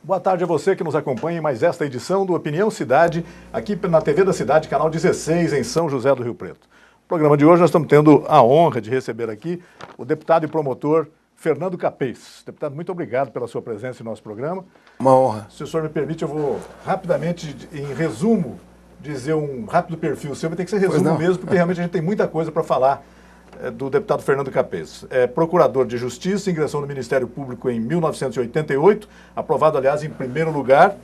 Boa tarde a você que nos acompanha em mais esta edição do Opinião Cidade, aqui na TV da Cidade, canal 16, em São José do Rio Preto. No programa de hoje nós estamos tendo a honra de receber aqui o deputado e promotor Fernando Capês. Deputado, muito obrigado pela sua presença em nosso programa. Uma honra. Se o senhor me permite, eu vou rapidamente, em resumo, dizer um rápido perfil seu. Vai ter que ser resumo mesmo, porque realmente a gente tem muita coisa para falar do deputado Fernando Capês. É procurador de Justiça, ingressou no Ministério Público em 1988, aprovado, aliás, em primeiro lugar,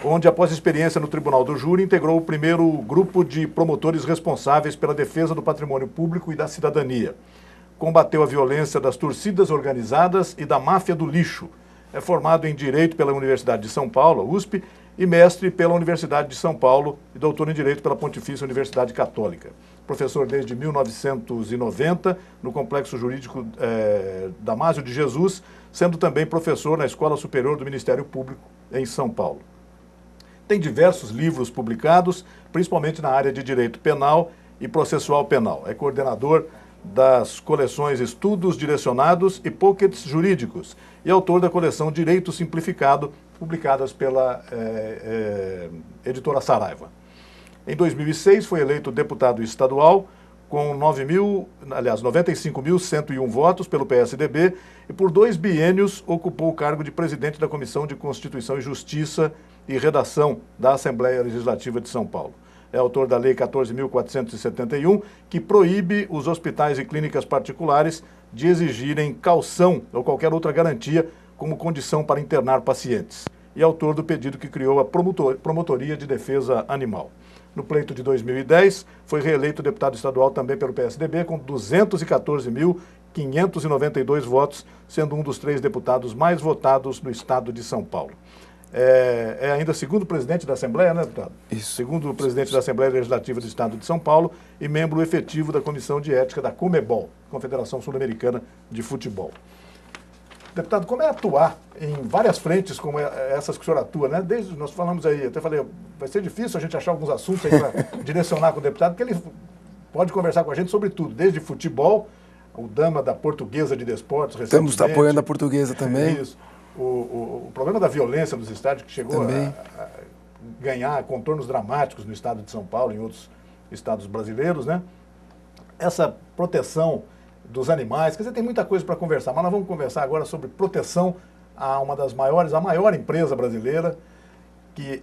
onde, após experiência no Tribunal do Júri, integrou o primeiro grupo de promotores responsáveis pela defesa do patrimônio público e da cidadania. Combateu a violência das torcidas organizadas e da máfia do lixo. É formado em Direito pela Universidade de São Paulo, USP, e mestre pela Universidade de São Paulo e doutor em Direito pela Pontifícia Universidade Católica. Professor desde 1990 no Complexo Jurídico Damásio de Jesus, sendo também professor na Escola Superior do Ministério Público em São Paulo. Tem diversos livros publicados, principalmente na área de Direito Penal e Processual Penal. É coordenador das coleções Estudos Direcionados e Pockets Jurídicos e autor da coleção Direito Simplificado, publicadas pela editora Saraiva. Em 2006 foi eleito deputado estadual com 95.101 votos pelo PSDB e por 2 biênios ocupou o cargo de presidente da Comissão de Constituição e Justiça e Redação da Assembleia Legislativa de São Paulo. É autor da Lei 14.471, que proíbe os hospitais e clínicas particulares de exigirem caução ou qualquer outra garantia como condição para internar pacientes. E autor do pedido que criou a Promotoria de Defesa Animal. No pleito de 2010, foi reeleito deputado estadual também pelo PSDB, com 214.592 votos, sendo um dos 3 deputados mais votados no estado de São Paulo. É ainda segundo presidente da Assembleia, né, deputado? Isso. Segundo presidente da Assembleia Legislativa do Estado de São Paulo e membro efetivo da Comissão de Ética da Comebol, Confederação Sul-Americana de Futebol. Deputado, como é atuar em várias frentes como essas que o senhor atua, né? Desde, nós falamos aí, até falei, vai ser difícil a gente achar alguns assuntos aí para direcionar com o deputado, porque ele pode conversar com a gente sobre tudo, desde futebol, o dama da Portuguesa de Desportos recentemente. Estamos apoiando a Portuguesa também. Isso. O problema da violência nos estádios, que chegou a ganhar contornos dramáticos no estado de São Paulo e em outros estados brasileiros, né? Essa proteção dos animais, quer dizer, tem muita coisa para conversar, mas nós vamos conversar agora sobre proteção a uma das maiores, a maior empresa brasileira, que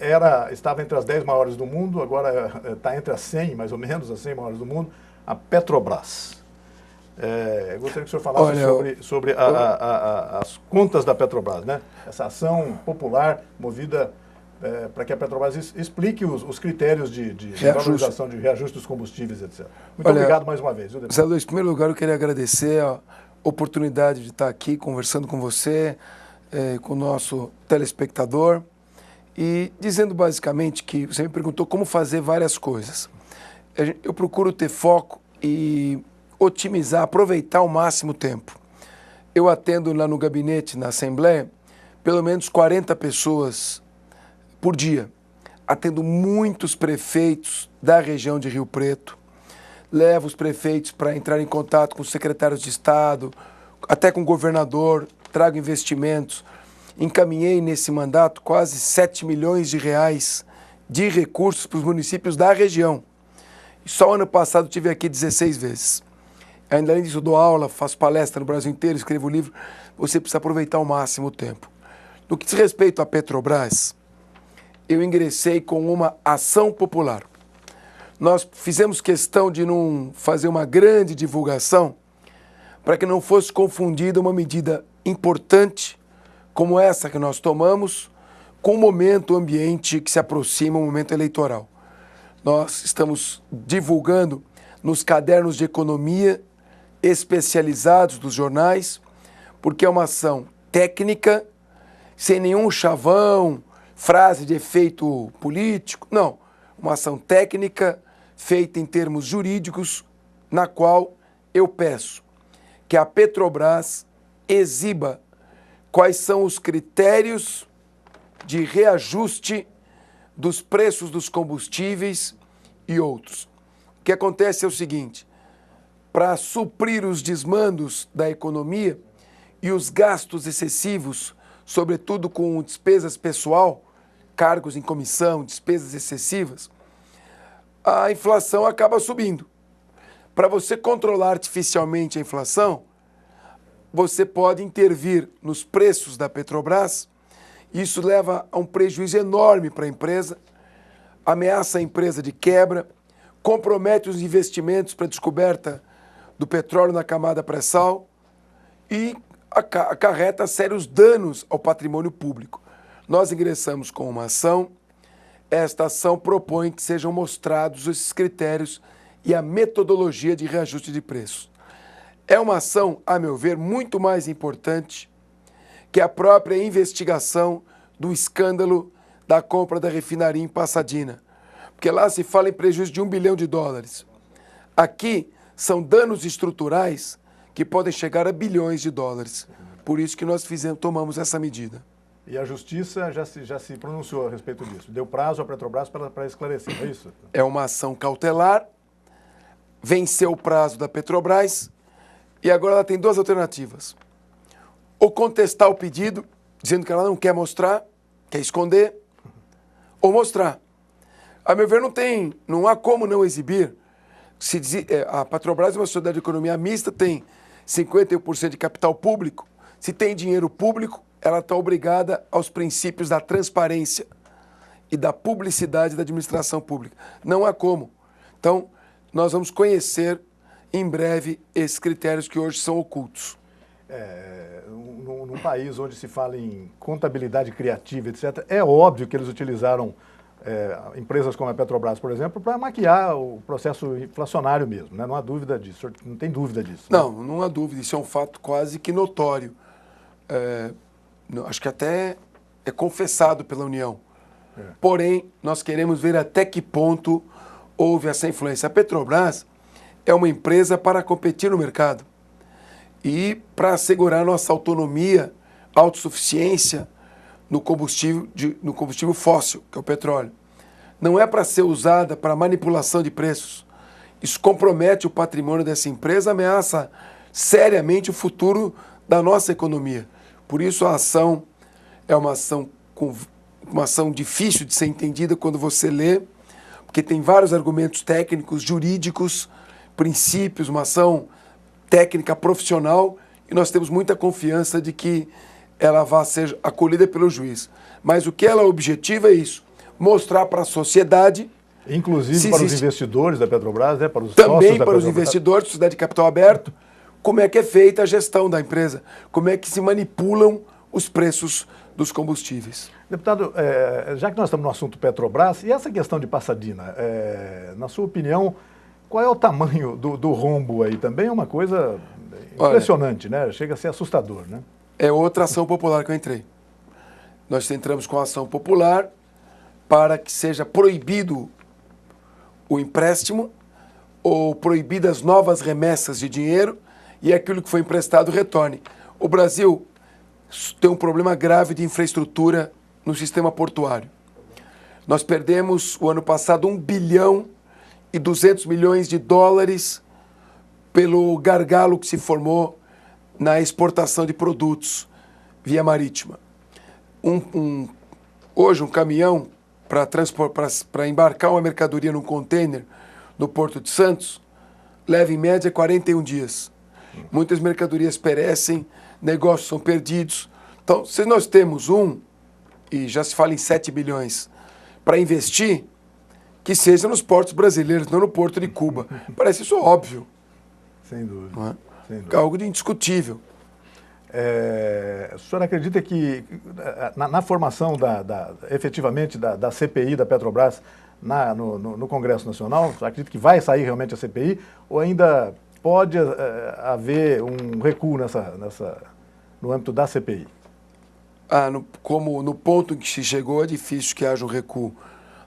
estava entre as 10 maiores do mundo, agora está entre as 100, mais ou menos, as 100 maiores do mundo, a Petrobras. Eu gostaria que o senhor falasse sobre as contas da Petrobras, né? Essa ação popular movida para que a Petrobras explique os critérios de valorização, de reajuste dos combustíveis, etc. Muito obrigado mais uma vez. Zé Luiz, em primeiro lugar, eu queria agradecer a oportunidade de estar aqui conversando com você, com o nosso telespectador, e dizendo basicamente que você me perguntou como fazer várias coisas. Eu procuro ter foco e otimizar, aproveitar ao máximo o tempo. Eu atendo lá no gabinete, na Assembleia, pelo menos 40 pessoas por dia. Atendo muitos prefeitos da região de Rio Preto, levo os prefeitos para entrar em contato com os secretários de Estado, até com o governador, trago investimentos. Encaminhei nesse mandato quase 7 milhões de reais de recursos para os municípios da região. Só ano passado tive aqui 16 vezes. Ainda além disso, eu dou aula, faço palestra no Brasil inteiro, escrevo livro. Você precisa aproveitar ao máximo o tempo. No que diz respeito à Petrobras, eu ingressei com uma ação popular. Nós fizemos questão de não fazer uma grande divulgação para que não fosse confundida uma medida importante como essa que nós tomamos com o momento ambiente que se aproxima, o momento eleitoral. Nós estamos divulgando nos cadernos de economia especializados dos jornais, porque é uma ação técnica, sem nenhum chavão, frase de efeito político, não. Uma ação técnica feita em termos jurídicos, na qual eu peço que a Petrobras exiba quais são os critérios de reajuste dos preços dos combustíveis e outros. O que acontece é o seguinte: para suprir os desmandos da economia e os gastos excessivos sobretudo com despesas pessoal, cargos em comissão, despesas excessivas, a inflação acaba subindo. Para você controlar artificialmente a inflação, você pode intervir nos preços da Petrobras. Isso leva a um prejuízo enorme para a empresa, ameaça a empresa de quebra, compromete os investimentos para a descoberta do petróleo na camada pré-sal e acarreta sérios danos ao patrimônio público. Nós ingressamos com uma ação. Esta ação propõe que sejam mostrados esses critérios e a metodologia de reajuste de preços. É uma ação, a meu ver, muito mais importante que a própria investigação do escândalo da compra da refinaria em Pasadena. Porque lá se fala em prejuízo de US$ 1 bilhão. Aqui são danos estruturais que podem chegar a bilhões de dólares. Por isso que nós tomamos essa medida. E a Justiça já se pronunciou a respeito disso. Deu prazo à Petrobras para esclarecer, é isso? É uma ação cautelar, venceu o prazo da Petrobras e agora ela tem duas alternativas. Ou contestar o pedido, dizendo que ela não quer mostrar, quer esconder, ou mostrar. A meu ver, não há como não exibir. A Petrobras é uma sociedade de economia mista, tem 51% de capital público. Se tem dinheiro público, ela está obrigada aos princípios da transparência e da publicidade da administração pública. Não há como. Então, nós vamos conhecer em breve esses critérios que hoje são ocultos. Num país onde se fala em contabilidade criativa, etc., é óbvio que eles utilizaram empresas como a Petrobras, por exemplo, para maquiar o processo inflacionário mesmo, né? Não há dúvida disso, não tem dúvida disso. Né? Não há dúvida, isso é um fato quase que notório. Acho que até é confessado pela União. Porém, nós queremos ver até que ponto houve essa influência. A Petrobras é uma empresa para competir no mercado e para assegurar nossa autonomia, autossuficiência no combustível fóssil, que é o petróleo. Não é para ser usada para manipulação de preços. Isso compromete o patrimônio dessa empresa, ameaça seriamente o futuro da nossa economia. Por isso a ação é uma ação difícil de ser entendida quando você lê, porque tem vários argumentos técnicos, jurídicos, princípios, uma ação técnica profissional, e nós temos muita confiança de que ela vai ser acolhida pelo juiz. Mas o que ela objetiva é isso, mostrar para a sociedade... Inclusive para os investidores da Petrobras, né? Para os também sócios da para os Petrobras. investidores, sociedade de capital aberto, como é que é feita a gestão da empresa, como é que se manipulam os preços dos combustíveis. Deputado, já que nós estamos no assunto Petrobras, e essa questão de Pasadena, na sua opinião, qual é o tamanho do rombo aí? Também é uma coisa impressionante, né? Chega a ser assustador, né? É outra ação popular que eu entrei. Nós entramos com a ação popular para que seja proibido o empréstimo ou proibidas novas remessas de dinheiro e aquilo que foi emprestado retorne. O Brasil tem um problema grave de infraestrutura no sistema portuário. Nós perdemos, o ano passado, US$ 1 bilhão e 200 milhões de dólares pelo gargalo que se formou na exportação de produtos via marítima. Hoje, um caminhão para embarcar uma mercadoria num container no Porto de Santos leva, em média, 41 dias. Muitas mercadorias perecem, negócios são perdidos. Então, se nós temos e já se fala em 7 bilhões, para investir, que seja nos portos brasileiros, não no Porto de Cuba. Parece isso óbvio. Sem dúvida. Não é? Sem dúvida. Algo de indiscutível. O senhor acredita que na formação efetivamente da CPI da Petrobras no Congresso Nacional, acredita que vai sair realmente a CPI ou ainda pode haver um recuo no âmbito da CPI? Como no ponto em que se chegou, é difícil que haja um recuo.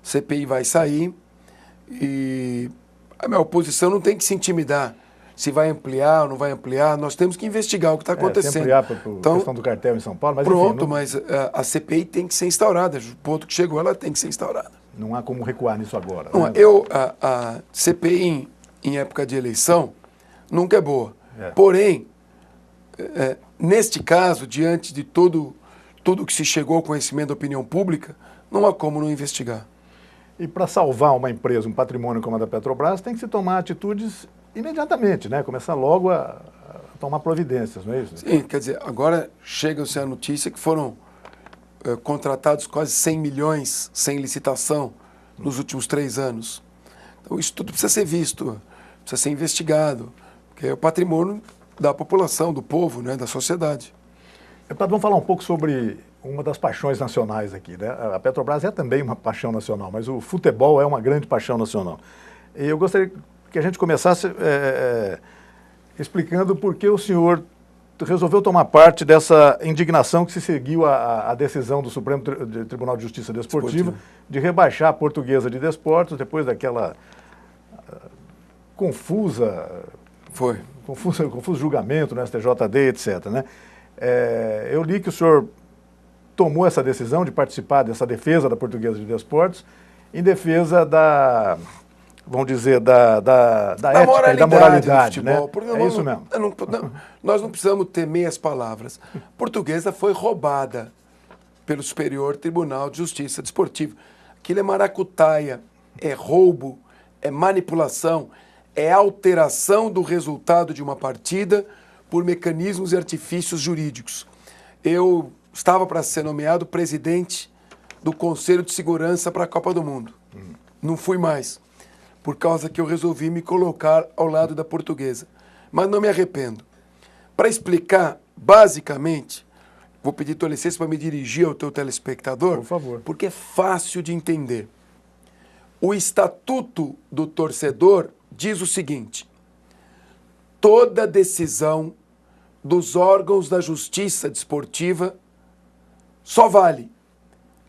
A CPI vai sair e a minha oposição não tem que se intimidar. Se vai ampliar ou não vai ampliar, nós temos que investigar o que está acontecendo. Se ampliar por questão do cartel em São Paulo, mas pronto, enfim, mas a CPI tem que ser instaurada. O ponto que chegou, ela tem que ser instaurada. Não há como recuar nisso agora. Não, né? A CPI em época de eleição nunca é boa. É. Porém, neste caso, diante de todo tudo que se chegou ao conhecimento da opinião pública, não há como não investigar. E para salvar uma empresa, um patrimônio como a da Petrobras, tem que se tomar atitudes imediatamente, né? Começar logo a tomar providências, não é isso? Sim, quer dizer, agora chega-se a notícia que foram contratados quase 100 milhões sem licitação nos últimos 3 anos. Então isso tudo precisa ser visto, precisa ser investigado, porque é o patrimônio da população, do povo, né, da sociedade. Deputado, vamos falar um pouco sobre uma das paixões nacionais aqui, né? A Petrobras é também uma paixão nacional, mas o futebol é uma grande paixão nacional. E eu gostaria que a gente começasse explicando por que o senhor resolveu tomar parte dessa indignação que se seguiu à decisão do Supremo Tribunal de Justiça Desportiva de rebaixar a Portuguesa de Desportos depois daquela confuso julgamento no STJD, etc., né? Eu li que o senhor tomou essa decisão de participar dessa defesa da Portuguesa de Desportos em defesa da, vamos dizer, da ética e da moralidade, né? É isso mesmo. Nós não precisamos ter meias palavras. A Portuguesa foi roubada pelo Superior Tribunal de Justiça Desportiva. Aquilo é maracutaia, é roubo, é manipulação, é alteração do resultado de uma partida por mecanismos e artifícios jurídicos. Eu estava para ser nomeado presidente do Conselho de Segurança para a Copa do Mundo. Não fui mais, por causa que eu resolvi me colocar ao lado da Portuguesa. Mas não me arrependo. Para explicar, basicamente, vou pedir tua licença para me dirigir ao teu telespectador, por favor, porque é fácil de entender. O Estatuto do Torcedor diz o seguinte: toda decisão dos órgãos da justiça desportiva só vale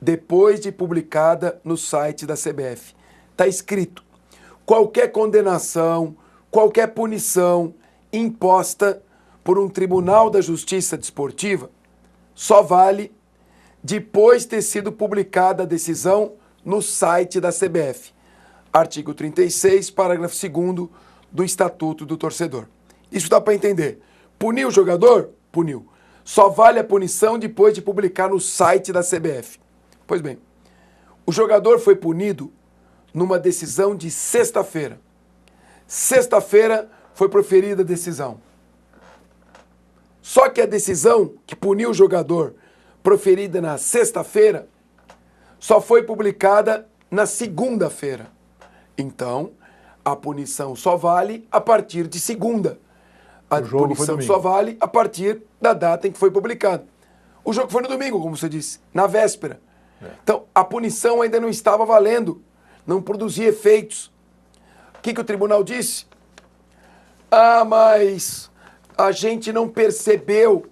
depois de publicada no site da CBF. Está escrito: qualquer condenação, qualquer punição imposta por um tribunal da justiça desportiva só vale depois de ter sido publicada a decisão no site da CBF. Artigo 36, parágrafo 2º do Estatuto do Torcedor. Isso dá para entender. Puniu o jogador? Puniu. Só vale a punição depois de publicar no site da CBF. Pois bem, o jogador foi punido numa decisão de sexta-feira. Sexta-feira foi proferida a decisão. Só que a decisão que puniu o jogador, proferida na sexta-feira, só foi publicada na segunda-feira. Então, a punição só vale a partir de segunda. A punição só vale a partir da data em que foi publicado. O jogo foi no domingo, como você disse, na véspera. Então, a punição ainda não estava valendo, não produzia efeitos. O que o tribunal disse? Mas a gente não percebeu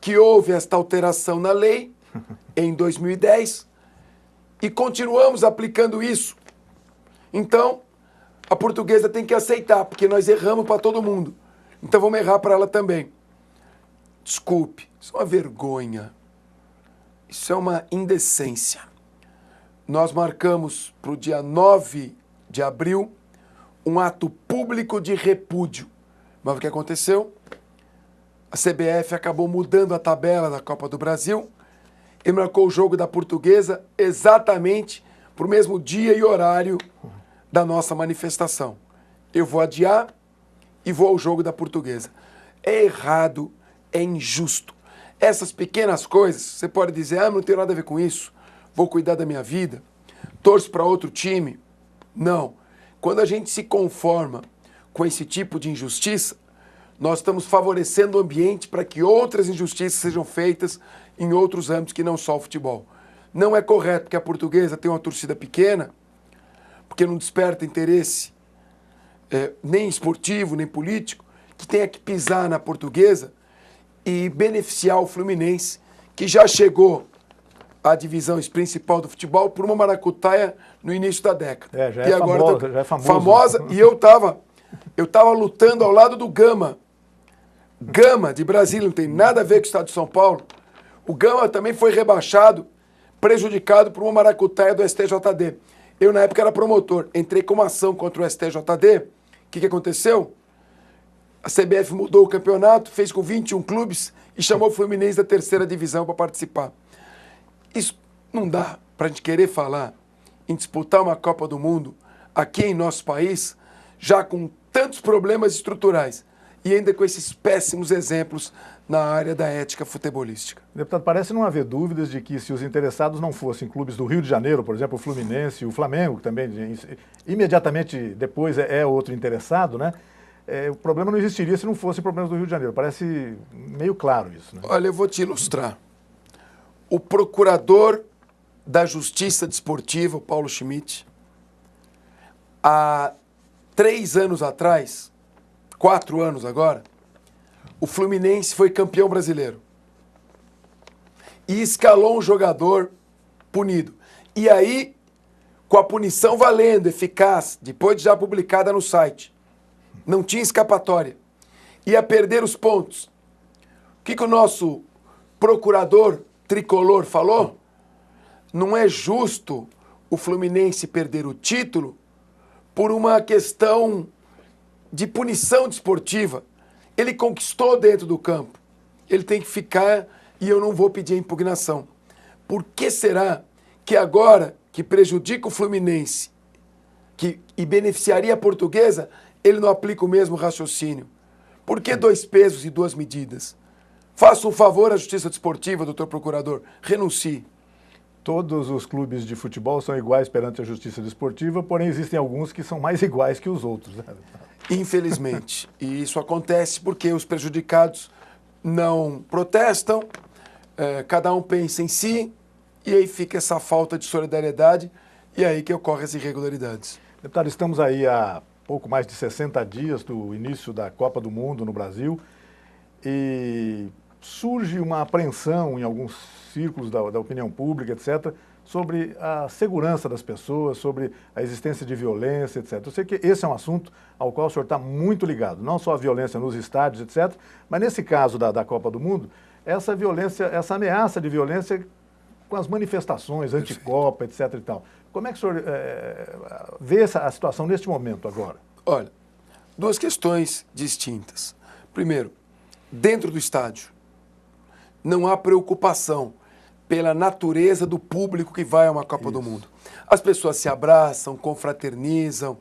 que houve esta alteração na lei em 2010 e continuamos aplicando isso. Então, a Portuguesa tem que aceitar, porque nós erramos para todo mundo. Então vamos errar para ela também. Desculpe, isso é uma vergonha. Isso é uma indecência. Nós marcamos para o dia 9 de abril um ato público de repúdio. Mas o que aconteceu? A CBF acabou mudando a tabela da Copa do Brasil e marcou o jogo da Portuguesa exatamente para o mesmo dia e horário da nossa manifestação. Eu vou adiar e vou ao jogo da Portuguesa. É errado, é injusto. Essas pequenas coisas, você pode dizer, não tem nada a ver com isso, vou cuidar da minha vida, torço para outro time. Não. Quando a gente se conforma com esse tipo de injustiça, nós estamos favorecendo o ambiente para que outras injustiças sejam feitas em outros âmbitos que não só o futebol. Não é correto que a Portuguesa tenha uma torcida pequena, porque não desperta interesse nem esportivo, nem político, que tenha que pisar na Portuguesa e beneficiar o Fluminense, que já chegou à divisão principal do futebol por uma maracutaia no início da década. Já é agora famosa, já é famosa. E eu tava lutando ao lado do Gama. Gama, de Brasília, não tem nada a ver com o estado de São Paulo. O Gama também foi rebaixado, prejudicado por uma maracutaia do STJD. Eu, na época, era promotor. Entrei com uma ação contra o STJD. O que aconteceu? A CBF mudou o campeonato, fez com 21 clubes e chamou o Fluminense da terceira divisão para participar. Isso não dá para a gente querer falar em disputar uma Copa do Mundo aqui em nosso país, já com tantos problemas estruturais e ainda com esses péssimos exemplos na área da ética futebolística. Deputado, parece não haver dúvidas de que se os interessados não fossem clubes do Rio de Janeiro, por exemplo, o Fluminense, o Flamengo, que também imediatamente depois é outro interessado, né? O problema não existiria se não fossem problemas do Rio de Janeiro. Parece meio claro isso, né? Olha, eu vou te ilustrar. O procurador da Justiça Desportiva, o Paulo Schmidt, há 3 anos atrás, 4 anos agora, o Fluminense foi campeão brasileiro. E escalou um jogador punido. E aí, com a punição valendo, eficaz, depois de já publicada no site, não tinha escapatória, ia perder os pontos. O que o nosso procurador tricolor falou? Não é justo o Fluminense perder o título por uma questão de punição desportiva. Ele conquistou dentro do campo. Ele tem que ficar e eu não vou pedir a impugnação. Por que será que agora que prejudica o Fluminense e beneficiaria a Portuguesa, ele não aplica o mesmo raciocínio? Por que 2 pesos e 2 medidas? Faça um favor à Justiça Desportiva, doutor Procurador. Renuncie. Todos os clubes de futebol são iguais perante a Justiça Desportiva, porém existem alguns que são mais iguais que os outros, né? Infelizmente. E isso acontece porque os prejudicados não protestam, cada um pensa em si, e aí fica essa falta de solidariedade, e aí que ocorrem as irregularidades. Deputado, estamos aí há pouco mais de 60 dias do início da Copa do Mundo no Brasil, e surge uma apreensão em alguns círculos da opinião pública, etc., sobre a segurança das pessoas, sobre a existência de violência, etc. Eu sei que esse é um assunto ao qual o senhor está muito ligado, não só a violência nos estádios, etc., mas nesse caso da Copa do Mundo, essa violência, essa ameaça de violência com as manifestações anti-Copa, etc. e tal. Como é que o senhor vê a situação neste momento agora? Olha, 2 questões distintas. Primeiro, dentro do estádio, não há preocupação pela natureza do público que vai a uma Copa do Mundo. As pessoas se abraçam, confraternizam,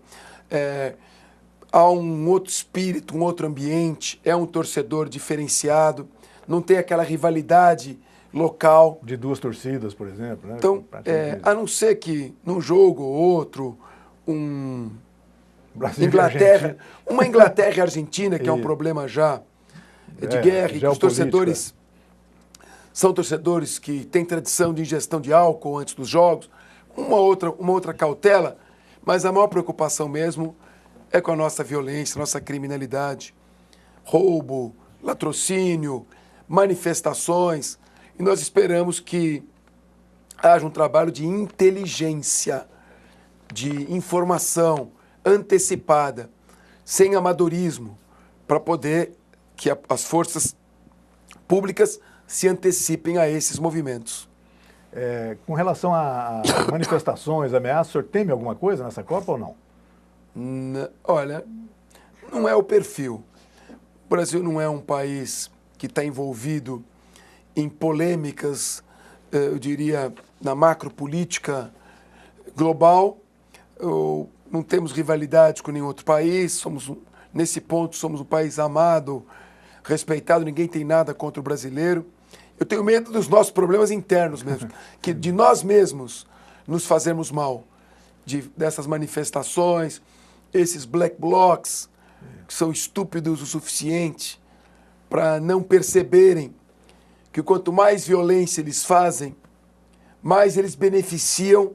há um outro espírito, um outro ambiente, é um torcedor diferenciado, não tem aquela rivalidade local. De 2 torcidas, por exemplo, né? Então, a não ser que num jogo ou outro, Inglaterra e Argentina, que é um problema já de guerra, e que os torcedores são torcedores que têm tradição de ingestão de álcool antes dos jogos, uma outra cautela, mas a maior preocupação mesmo é com a nossa violência, nossa criminalidade, roubo, latrocínio, manifestações, e nós esperamos que haja um trabalho de inteligência, de informação antecipada, sem amadorismo, para poder que as forças públicas se antecipem a esses movimentos. Com relação a manifestações, ameaças, o senhor teme alguma coisa nessa Copa ou não? Olha, não é o perfil. O Brasil não é um país que está envolvido em polêmicas, eu diria, na macropolítica global. Não temos rivalidade com nenhum outro país, nesse ponto somos um país amado, respeitado, ninguém tem nada contra o brasileiro. Eu tenho medo dos nossos problemas internos mesmo, que de nós mesmos nos fazermos mal, dessas manifestações, esses black blocs, que são estúpidos o suficiente para não perceberem que quanto mais violência eles fazem, mais eles beneficiam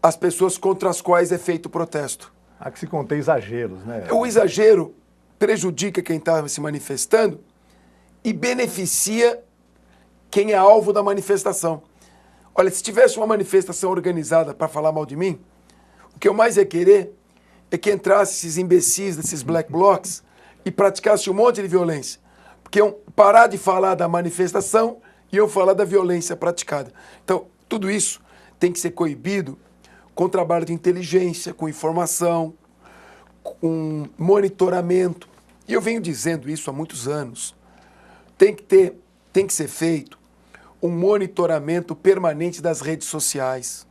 as pessoas contra as quais é feito o protesto. Há que se conter exageros, né? O exagero prejudica quem está se manifestando e beneficia quem é alvo da manifestação. Olha, se tivesse uma manifestação organizada para falar mal de mim, o que eu mais ia querer é que entrassem esses imbecis desses black blocs e praticassem um monte de violência. Porque iam parar de falar da manifestação e iam falar da violência praticada. Então, tudo isso tem que ser coibido com trabalho de inteligência, com informação, com monitoramento. E eu venho dizendo isso há muitos anos. Tem que ser feito um monitoramento permanente das redes sociais.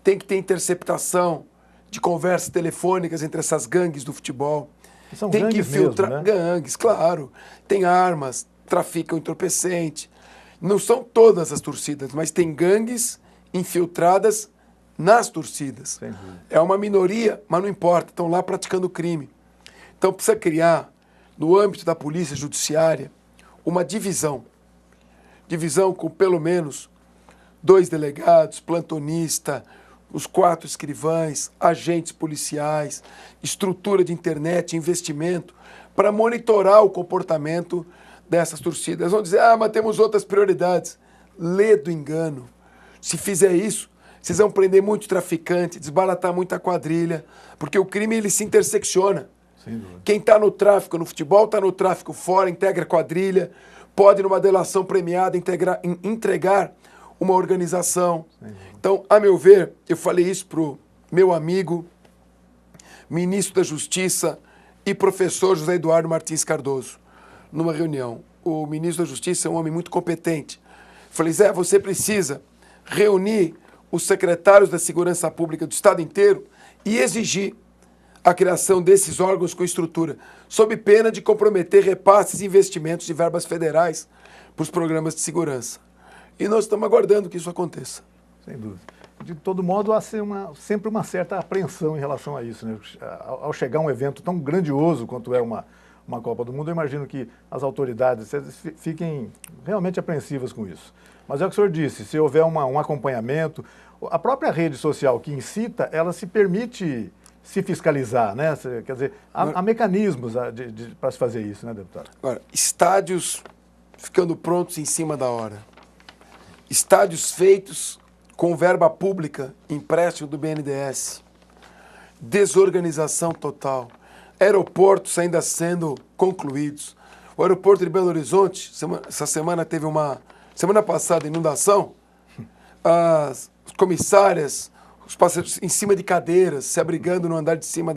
Tem que ter interceptação de conversas telefônicas entre essas gangues do futebol. São tem gangues que filtrar mesmo, né? gangues, claro. Tem armas, traficam entorpecente. Não são todas as torcidas, mas tem gangues infiltradas nas torcidas. É uma minoria, mas não importa, estão lá praticando crime. Então precisa criar, no âmbito da polícia judiciária, uma divisão. Divisão com pelo menos 2 delegados, plantonista, os 4 escrivães, agentes policiais, estrutura de internet, investimento, para monitorar o comportamento dessas torcidas. Vão dizer, mas temos outras prioridades. Lê do engano. Se fizer isso, vocês vão prender muito traficante, desbaratar muita quadrilha, porque o crime ele se intersecciona. Quem está no tráfico no futebol, está no tráfico fora, integra quadrilha, pode, numa delação premiada, entregar uma organização. Então, a meu ver, eu falei isso para o meu amigo, ministro da Justiça e professor José Eduardo Martins Cardoso, numa reunião. O ministro da Justiça é um homem muito competente. Falei, Zé, você precisa reunir os secretários da Segurança Pública do Estado inteiro e exigir a criação desses órgãos com estrutura, sob pena de comprometer repasses e investimentos de verbas federais para os programas de segurança. E nós estamos aguardando que isso aconteça. Sem dúvida. De todo modo, há sempre uma certa apreensão em relação a isso, né? Ao chegar um evento tão grandioso quanto é uma Copa do Mundo, eu imagino que as autoridades fiquem realmente apreensivas com isso. Mas é o que o senhor disse, se houver um acompanhamento, a própria rede social que incita, ela se permite se fiscalizar, né? Quer dizer, há mecanismos para se fazer isso, né, deputado? Agora, estádios ficando prontos em cima da hora. Estádios feitos com verba pública, empréstimo do BNDES. Desorganização total. Aeroportos ainda sendo concluídos. O aeroporto de Belo Horizonte, essa semana teve semana passada, inundação. As comissárias, os passageiros em cima de cadeiras, se abrigando no andar de cima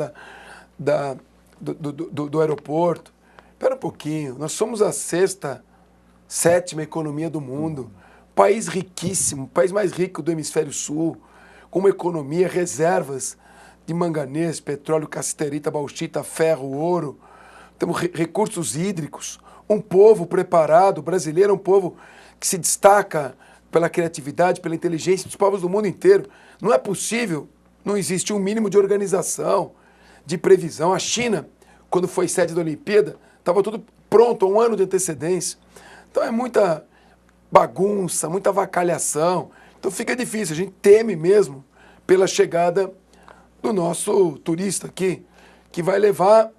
do aeroporto. Espera um pouquinho, nós somos a 6ª, 7ª economia do mundo. País riquíssimo, país mais rico do hemisfério sul, com uma economia, reservas de manganês, petróleo, cassiterita, bauxita, ferro, ouro. Temos recursos hídricos, um povo preparado, o brasileiro é um povo que se destaca pela criatividade, pela inteligência dos povos do mundo inteiro. Não é possível, não existe um mínimo de organização, de previsão. A China, quando foi sede da Olimpíada, estava tudo pronto, há um ano de antecedência. Então é muita bagunça, muita avacalhação. Então fica difícil, a gente teme mesmo pela chegada do nosso turista aqui, que vai levar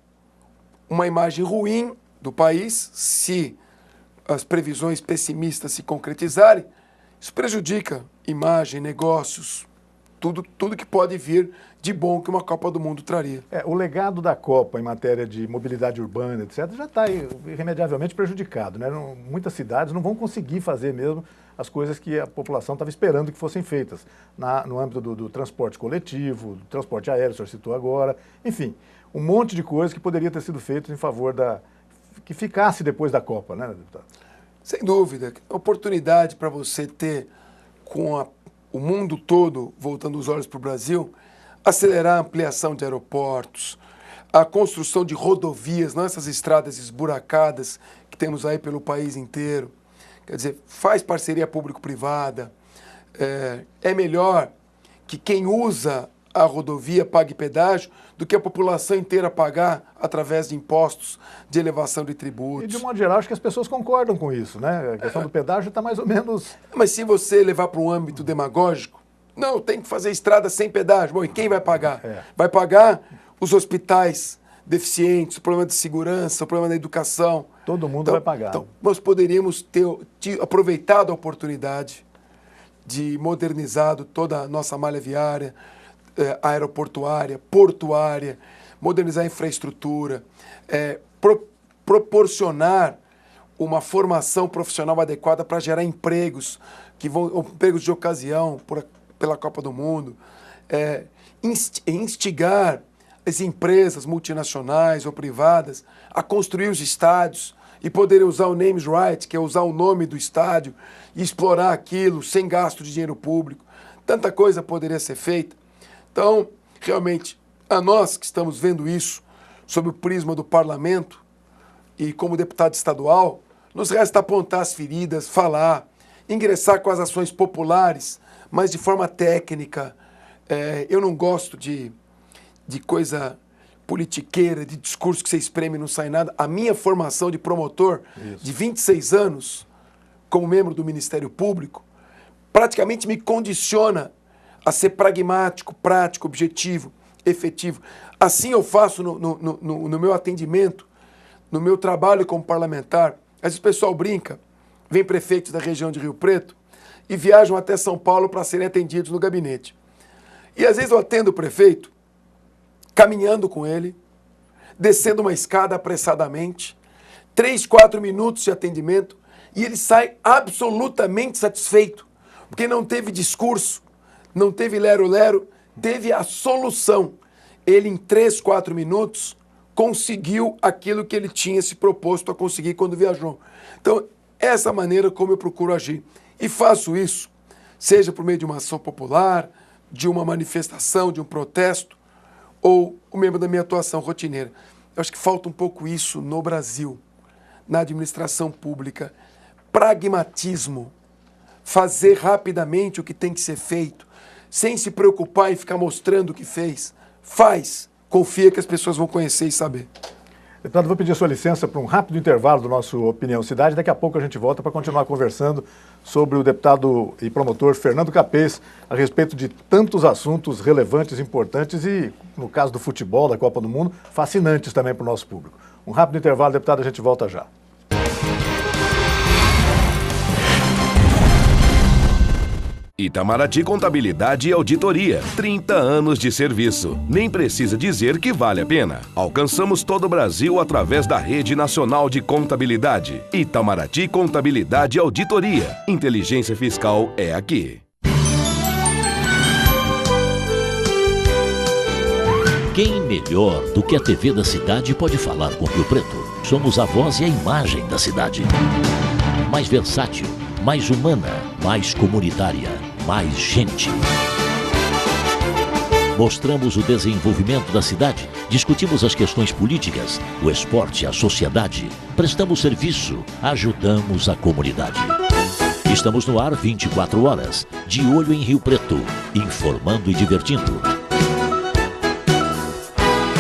uma imagem ruim do país, se as previsões pessimistas se concretizarem. Isso prejudica imagem, negócios, tudo que pode vir de bom que uma Copa do Mundo traria. O legado da Copa em matéria de mobilidade urbana, etc., já está irremediavelmente prejudicado, né? Muitas cidades não vão conseguir fazer mesmo as coisas que a população estava esperando que fossem feitas, no âmbito do transporte coletivo, do transporte aéreo, o senhor citou agora, enfim, um monte de coisas que poderia ter sido feito em favor que ficasse depois da Copa, né, deputado? Sem dúvida, oportunidade para você ter, com o mundo todo voltando os olhos para o Brasil, acelerar a ampliação de aeroportos, a construção de rodovias, não essas estradas esburacadas que temos aí pelo país inteiro. Quer dizer, faz parceria público-privada. É melhor que quem usa a rodovia pague pedágio do que a população inteira pagar através de impostos, de elevação de tributos. E, de um modo geral, acho que as pessoas concordam com isso, né? A questão do pedágio está mais ou menos... Mas se você levar para um âmbito demagógico, não, tem que fazer estrada sem pedágio. Bom, e quem vai pagar? Vai pagar os hospitais deficientes, o problema de segurança, o problema da educação. Todo mundo vai pagar. Então, nós poderíamos ter aproveitado a oportunidade de modernizado toda a nossa malha viária, aeroportuária, portuária, modernizar a infraestrutura, proporcionar uma formação profissional adequada para gerar empregos, empregos de ocasião pela Copa do Mundo, instigar as empresas multinacionais ou privadas a construir os estádios e poderem usar o names right, que é usar o nome do estádio e explorar aquilo sem gasto de dinheiro público. Tanta coisa poderia ser feita. Então, realmente, a nós que estamos vendo isso sob o prisma do parlamento e como deputado estadual, nos resta apontar as feridas, falar, ingressar com as ações populares, mas de forma técnica. Eu não gosto de coisa politiqueira, de discurso que você espreme e não sai nada. A minha formação de promotor de 26 anos, como membro do Ministério Público, praticamente me condiciona a ser pragmático, prático, objetivo, efetivo. Assim eu faço no meu atendimento, no meu trabalho como parlamentar. Às vezes o pessoal brinca, vem prefeitos da região de Rio Preto e viajam até São Paulo para serem atendidos no gabinete. E às vezes eu atendo o prefeito, caminhando com ele, descendo uma escada apressadamente, 3, 4 minutos de atendimento, e ele sai absolutamente satisfeito, porque não teve discurso, não teve lero-lero, teve a solução. Ele, em 3, 4 minutos, conseguiu aquilo que ele tinha se proposto a conseguir quando viajou. Então, essa é a maneira como eu procuro agir. E faço isso, seja por meio de uma ação popular, de uma manifestação, de um protesto, ou o membro da minha atuação rotineira. Eu acho que falta um pouco isso no Brasil, na administração pública. Pragmatismo. Fazer rapidamente o que tem que ser feito, sem se preocupar em ficar mostrando o que fez. Faz. Confia que as pessoas vão conhecer e saber. Deputado, vou pedir a sua licença para um rápido intervalo do nosso Opinião Cidade. Daqui a pouco a gente volta para continuar conversando sobre o deputado e promotor Fernando Capês a respeito de tantos assuntos relevantes, importantes e, no caso do futebol, da Copa do Mundo, fascinantes também para o nosso público. Um rápido intervalo, deputado, a gente volta já. Itamaraty Contabilidade e Auditoria, 30 anos de serviço. Nem precisa dizer que vale a pena. Alcançamos todo o Brasil através da Rede Nacional de Contabilidade. Itamaraty Contabilidade e Auditoria. Inteligência fiscal é aqui. Quem melhor do que a TV da cidade pode falar com Rio Preto? Somos a voz e a imagem da cidade. Mais versátil, mais humana, mais comunitária, mais gente. Mostramos o desenvolvimento da cidade, discutimos as questões políticas, o esporte, a sociedade, prestamos serviço, ajudamos a comunidade. Estamos no ar 24 horas, de olho em Rio Preto, informando e divertindo.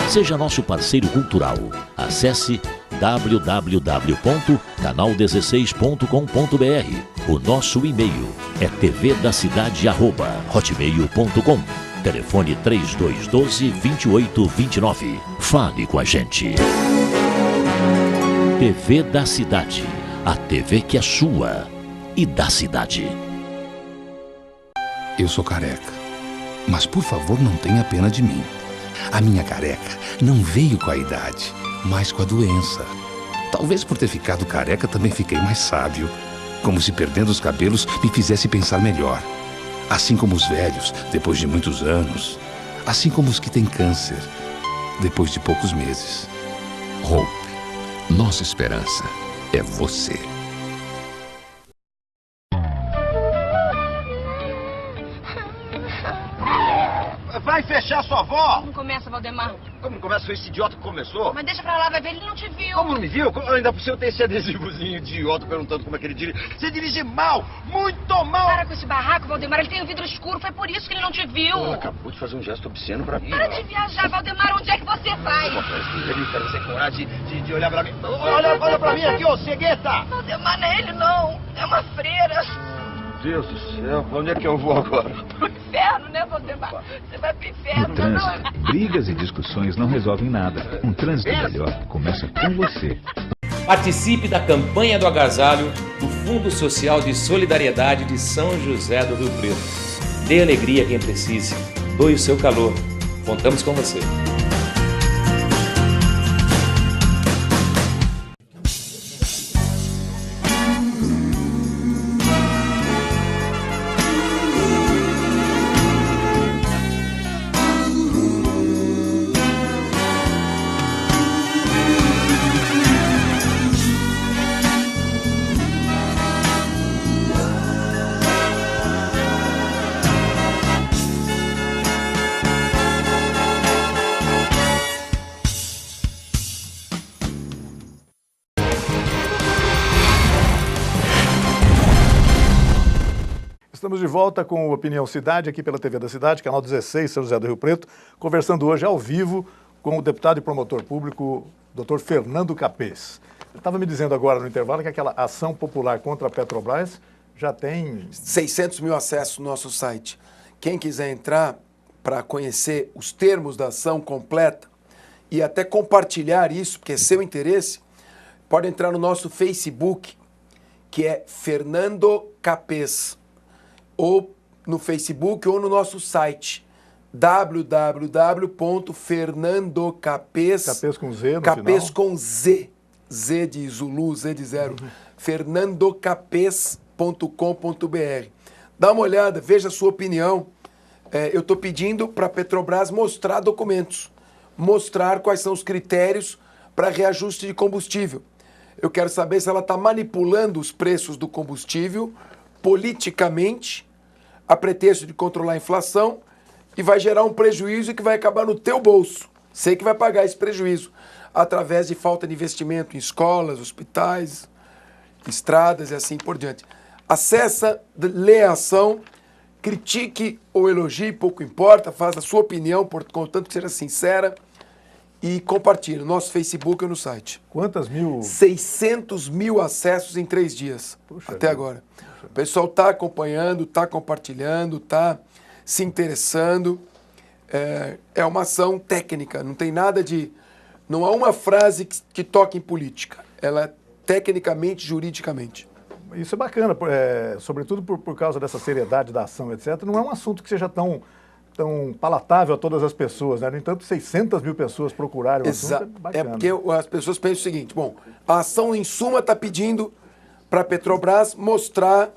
Seja nosso parceiro cultural. Acesse www.canal16.com.br. O nosso e-mail é tvdacidade@hotmail.com. Telefone 3212-2829. Fale com a gente. TV da Cidade. A TV que é sua e da cidade. Eu sou careca, mas por favor não tenha pena de mim. A minha careca não veio com a idade, mas com a doença. Talvez por ter ficado careca também fiquei mais sábio. Como se perdendo os cabelos me fizesse pensar melhor. Assim como os velhos, depois de muitos anos. Assim como os que têm câncer, depois de poucos meses. Hope, nossa esperança é você. Vai fechar sua avó! Não começa, Valdemar. Como começa? Foi esse idiota que começou? Mas deixa pra lá, vai ver, ele não te viu. Como não me viu? Ainda por cima tem esse adesivozinho idiota perguntando como é que ele dirige. Você dirige mal! Muito mal! Para com esse barraco, Valdemar. Ele tem o vidro escuro, foi por isso que ele não te viu. Ele acabou de fazer um gesto obsceno pra mim. Para de viajar, Valdemar. Onde é que você vai? Ele quer você coragem de olhar pra mim. Olha pra mim aqui, ô cegueta! Valdemar, não é ele não. É uma freira. Meu Deus do céu, pra onde é que eu vou agora? Pro inferno, né, Valdemar? Você vai pro inferno. No trânsito, brigas e discussões não resolvem nada. Um trânsito melhor começa com você. Participe da campanha do agasalho do Fundo Social de Solidariedade de São José do Rio Preto. Dê alegria a quem precise. Doe o seu calor. Contamos com você. Estamos de volta com o Opinião Cidade, aqui pela TV da Cidade, canal 16, São José do Rio Preto, conversando hoje ao vivo com o deputado e promotor público, Dr. Fernando Capês. Ele estava me dizendo agora no intervalo que aquela ação popular contra a Petrobras já tem 600 mil acessos no nosso site. Quem quiser entrar para conhecer os termos da ação completa e até compartilhar isso, porque é seu interesse, pode entrar no nosso Facebook, que é Fernando Capês, ou no Facebook ou no nosso site www.fernandocapês, Capês com Z no Capês final. com Z, Z de Zulu, Z de zero, fernandocapês.com.br. Dá uma olhada, veja a sua opinião. Eu estou pedindo para a Petrobras mostrar documentos, mostrar quais são os critérios para reajuste de combustível. Eu quero saber se ela está manipulando os preços do combustível politicamente, a pretexto de controlar a inflação, e vai gerar um prejuízo que vai acabar no teu bolso. Sei que vai pagar esse prejuízo através de falta de investimento em escolas, hospitais, estradas e assim por diante. Acessa, lê a ação, critique ou elogie, pouco importa, faz a sua opinião, contanto que seja sincera, e compartilhe no nosso Facebook ou no site. Quantas mil? 600 mil acessos em 3 dias, até agora. O pessoal está acompanhando, está compartilhando, está se interessando. É uma ação técnica, não tem nada de... Não há uma frase que toque em política. Ela é tecnicamente, juridicamente. Isso é bacana, sobretudo por causa dessa seriedade da ação, etc. Não é um assunto que seja tão palatável a todas as pessoas, né? No entanto, 600 mil pessoas procurarem o assunto é bacana. Porque as pessoas pensam o seguinte, bom, a ação em suma está pedindo para a Petrobras mostrar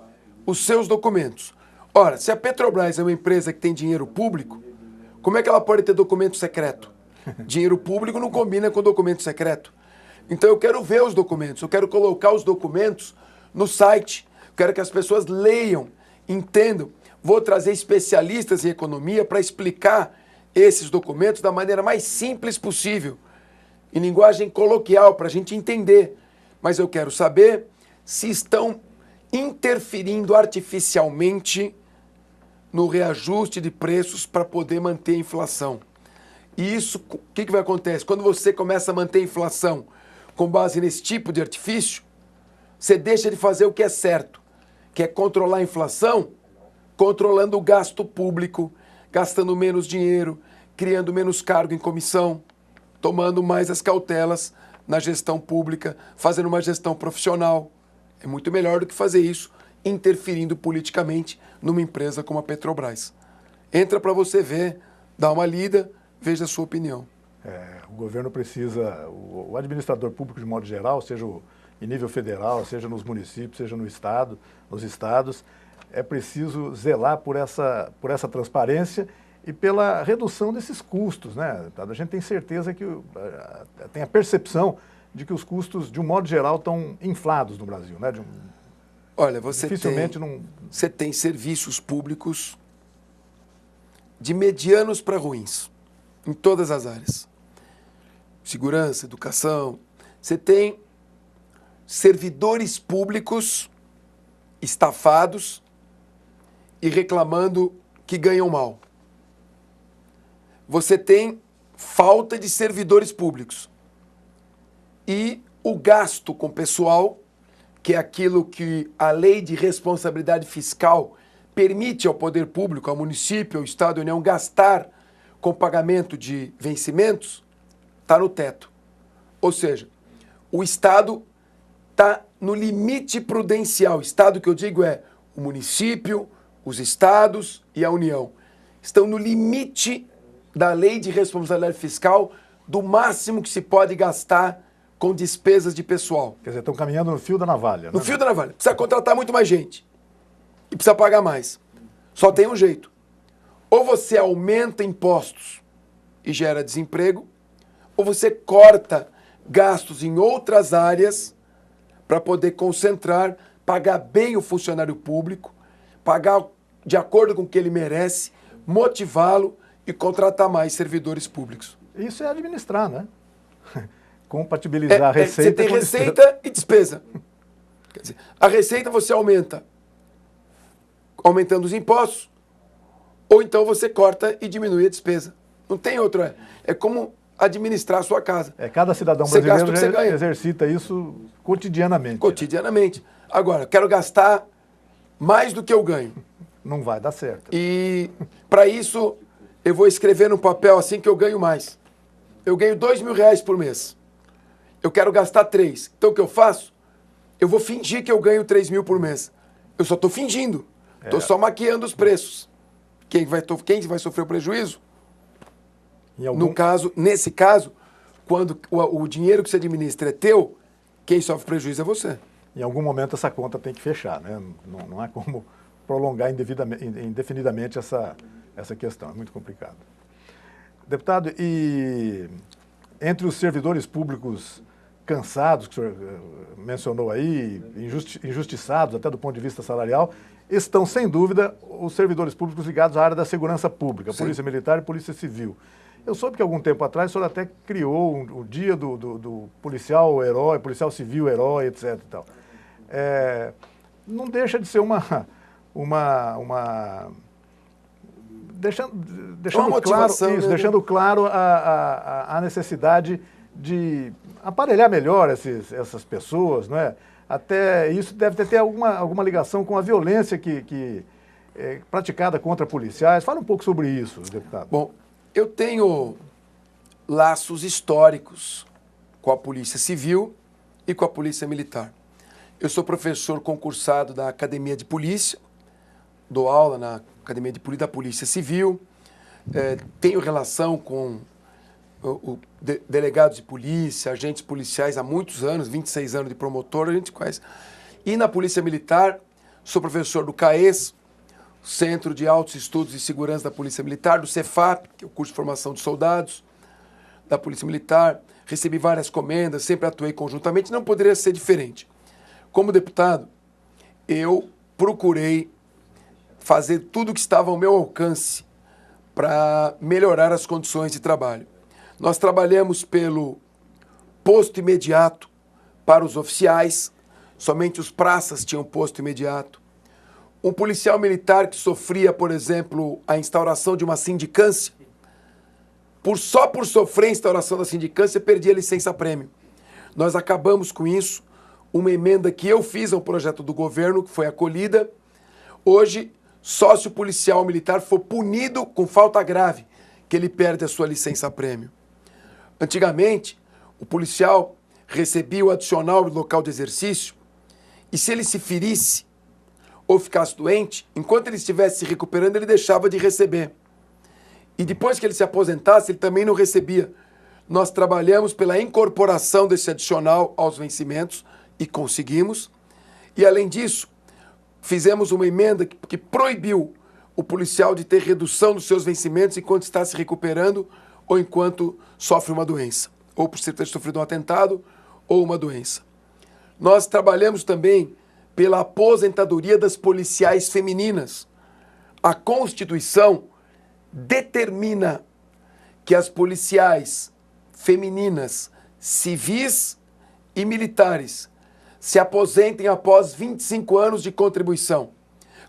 os seus documentos. Ora, se a Petrobras é uma empresa que tem dinheiro público, como é que ela pode ter documento secreto? Dinheiro público não combina com documento secreto. Então eu quero ver os documentos, eu quero colocar os documentos no site, quero que as pessoas leiam, entendam. Vou trazer especialistas em economia para explicar esses documentos da maneira mais simples possível, em linguagem coloquial, para a gente entender. Mas eu quero saber se estão interferindo artificialmente no reajuste de preços para poder manter a inflação. E isso, o que vai acontecer? Quando você começa a manter a inflação com base nesse tipo de artifício, você deixa de fazer o que é certo, que é controlar a inflação, controlando o gasto público, gastando menos dinheiro, criando menos cargo em comissão, tomando mais as cautelas na gestão pública, fazendo uma gestão profissional. É muito melhor do que fazer isso interferindo politicamente numa empresa como a Petrobras. Entra para você ver, dá uma lida, veja a sua opinião. O governo precisa, o administrador público de modo geral, seja em nível federal, seja nos municípios, seja no estado, nos estados, é preciso zelar por essa transparência e pela redução desses custos, né? A gente tem certeza que, tem a percepção de que os custos, de um modo geral, estão inflados no Brasil, né? Olha, você tem serviços públicos de medianos para ruins, em todas as áreas. Segurança, educação. Você tem servidores públicos estafados e reclamando que ganham mal. Você tem falta de servidores públicos. E o gasto com pessoal, que é aquilo que a lei de responsabilidade fiscal permite ao poder público, ao município, ao Estado e à União gastar com pagamento de vencimentos, está no teto. Ou seja, o Estado está no limite prudencial. Estado que eu digo é o município, os estados e a União. Estão no limite da lei de responsabilidade fiscal do máximo que se pode gastar com despesas de pessoal. Quer dizer, estão caminhando no fio da navalha. No fio da navalha. Precisa contratar muito mais gente. E precisa pagar mais. Só tem um jeito. Ou você aumenta impostos e gera desemprego, ou você corta gastos em outras áreas para poder concentrar, pagar bem o funcionário público, pagar de acordo com o que ele merece, motivá-lo e contratar mais servidores públicos. Isso é administrar, né? Compatibilizar a receita. Você tem receita e despesa. Quer dizer, a receita você aumenta aumentando os impostos, ou então você corta e diminui a despesa. Não tem outro. É como administrar a sua casa. Cada cidadão Você brasileiro gasta o que você ganha. exercita isso cotidianamente. Cotidianamente. Agora, quero gastar mais do que eu ganho. Não vai dar certo. E para isso, eu vou escrever no papel assim que eu ganho mais. Eu ganho R$2.000 por mês. Eu quero gastar 3. Então o que eu faço? Eu vou fingir que eu ganho 3.000 por mês. Eu só estou fingindo. Estou só maquiando os preços. Quem vai sofrer o prejuízo? Nesse caso, quando o dinheiro que você administra é teu, quem sofre prejuízo é você. Em algum momento essa conta tem que fechar, né? Não há como prolongar indefinidamente essa questão, é muito complicado. Deputado, e entre os servidores públicos cansados, que o senhor mencionou aí, injustiçados até do ponto de vista salarial, estão, sem dúvida, os servidores públicos ligados à área da segurança pública, Polícia Militar e Polícia Civil. Eu soube que algum tempo atrás o senhor até criou o dia do policial herói, policial civil herói, etc. E tal. Não deixa de ser deixando claro a necessidade de aparelhar melhor essas pessoas, não é? Até isso deve ter alguma ligação com a violência que é praticada contra policiais. Fala um pouco sobre isso, deputado. Bom, eu tenho laços históricos com a Polícia Civil e com a Polícia Militar. Eu sou professor concursado da Academia de Polícia, dou aula na Academia de Polícia da Polícia Civil, tenho relação com delegados de polícia, agentes policiais há muitos anos, 26 anos de promotor, a gente conhece. E na Polícia Militar, sou professor do CAES, Centro de Altos Estudos e Segurança da Polícia Militar, do Cefap, que é o curso de formação de soldados da Polícia Militar. Recebi várias comendas, sempre atuei conjuntamente, não poderia ser diferente. Como deputado, eu procurei fazer tudo o que estava ao meu alcance para melhorar as condições de trabalho. Nós trabalhamos pelo posto imediato para os oficiais, somente os praças tinham posto imediato. Um policial militar que sofria, por exemplo, a instauração de uma sindicância, só por sofrer a instauração da sindicância, perdia a licença-prêmio. Nós acabamos com isso, uma emenda que eu fiz ao projeto do governo, que foi acolhida. Hoje, só se o policial militar for punido com falta grave, que ele perde a sua licença-prêmio. Antigamente, o policial recebia o adicional do local de exercício e se ele se ferisse ou ficasse doente, enquanto ele estivesse se recuperando, ele deixava de receber. E depois que ele se aposentasse, ele também não recebia. Nós trabalhamos pela incorporação desse adicional aos vencimentos e conseguimos. E, além disso, fizemos uma emenda que proibiu o policial de ter redução dos seus vencimentos enquanto está se recuperando ou enquanto sofre uma doença, ou por ter sofrido um atentado ou uma doença. Nós trabalhamos também pela aposentadoria das policiais femininas. A Constituição determina que as policiais femininas, civis e militares se aposentem após 25 anos de contribuição.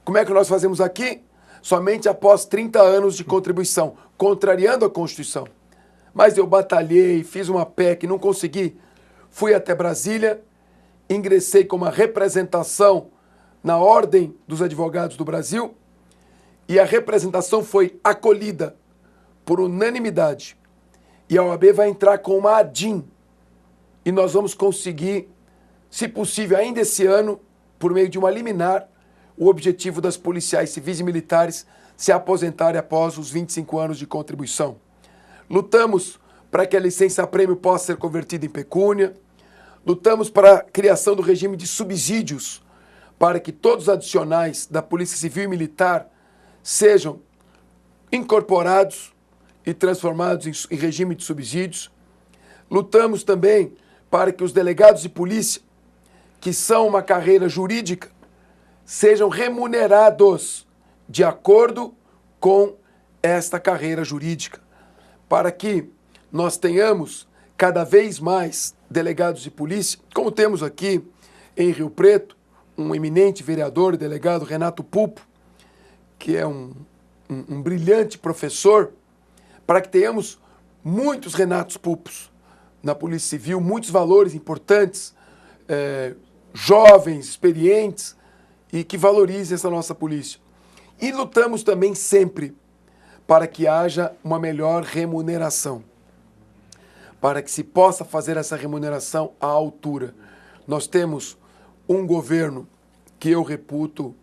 Como é que nós fazemos aqui? Somente após 30 anos de contribuição, contrariando a Constituição. Mas eu batalhei, fiz uma PEC, não consegui. Fui até Brasília, ingressei com uma representação na Ordem dos Advogados do Brasil e a representação foi acolhida por unanimidade. E a OAB vai entrar com uma ADIM e nós vamos conseguir, se possível, ainda esse ano, por meio de uma liminar, o objetivo das policiais civis e militares se aposentarem após os 25 anos de contribuição. Lutamos para que a licença-prêmio possa ser convertida em pecúnia. Lutamos para a criação do regime de subsídios, para que todos os adicionais da Polícia Civil e Militar sejam incorporados e transformados em regime de subsídios. Lutamos também para que os delegados de polícia, que são uma carreira jurídica, sejam remunerados de acordo com esta carreira jurídica, para que nós tenhamos cada vez mais delegados de polícia, como temos aqui em Rio Preto, um eminente vereador e delegado, Renato Pupo, que é um brilhante professor, para que tenhamos muitos Renatos Pupos na Polícia Civil, muitos valores importantes, jovens, experientes, e que valorizem essa nossa polícia. E lutamos também sempre para que haja uma melhor remuneração, para que se possa fazer essa remuneração à altura. Nós temos um governo que eu reputo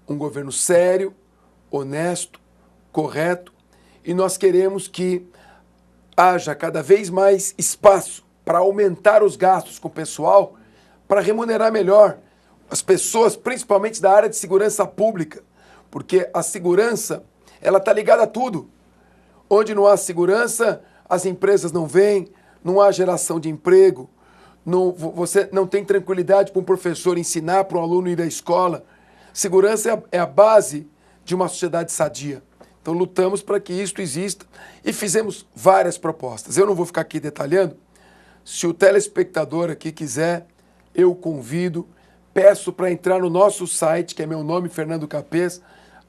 um governo sério, honesto, correto, e nós queremos que haja cada vez mais espaço para aumentar os gastos com o pessoal, para remunerar melhor as pessoas, principalmente da área de segurança pública, porque a segurança, ela está ligada a tudo. Onde não há segurança, as empresas não vêm, não há geração de emprego, você não tem tranquilidade para um professor ensinar, para um aluno ir à escola. Segurança é a base de uma sociedade sadia. Então lutamos para que isso exista e fizemos várias propostas. Eu não vou ficar aqui detalhando. Se o telespectador aqui quiser, eu convido, peço para entrar no nosso site, que é meu nome, Fernando Capês,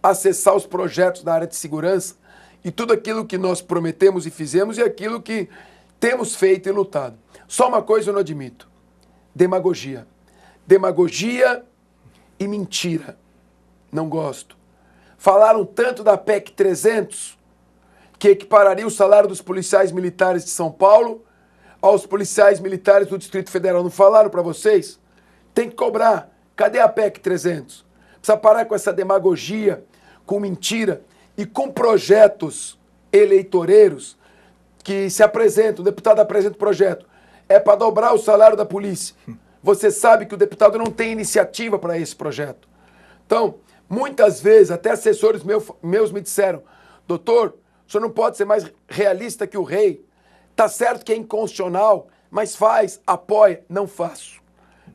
acessar os projetos da área de segurança e tudo aquilo que nós prometemos e fizemos e aquilo que temos feito e lutado. Só uma coisa eu não admito: demagogia. Demagogia e mentira. Não gosto. Falaram tanto da PEC 300, que equipararia o salário dos policiais militares de São Paulo aos policiais militares do Distrito Federal. Não falaram para vocês? Tem que cobrar. Cadê a PEC 300? Precisa parar com essa demagogia, com mentira e com projetos eleitoreiros que se apresentam. O deputado apresenta o projeto. É para dobrar o salário da polícia. Você sabe que o deputado não tem iniciativa para esse projeto. Então, muitas vezes, até assessores meus me disseram: doutor, o senhor não pode ser mais realista que o rei. Tá certo que é inconstitucional, mas faz, apoia. Não faço,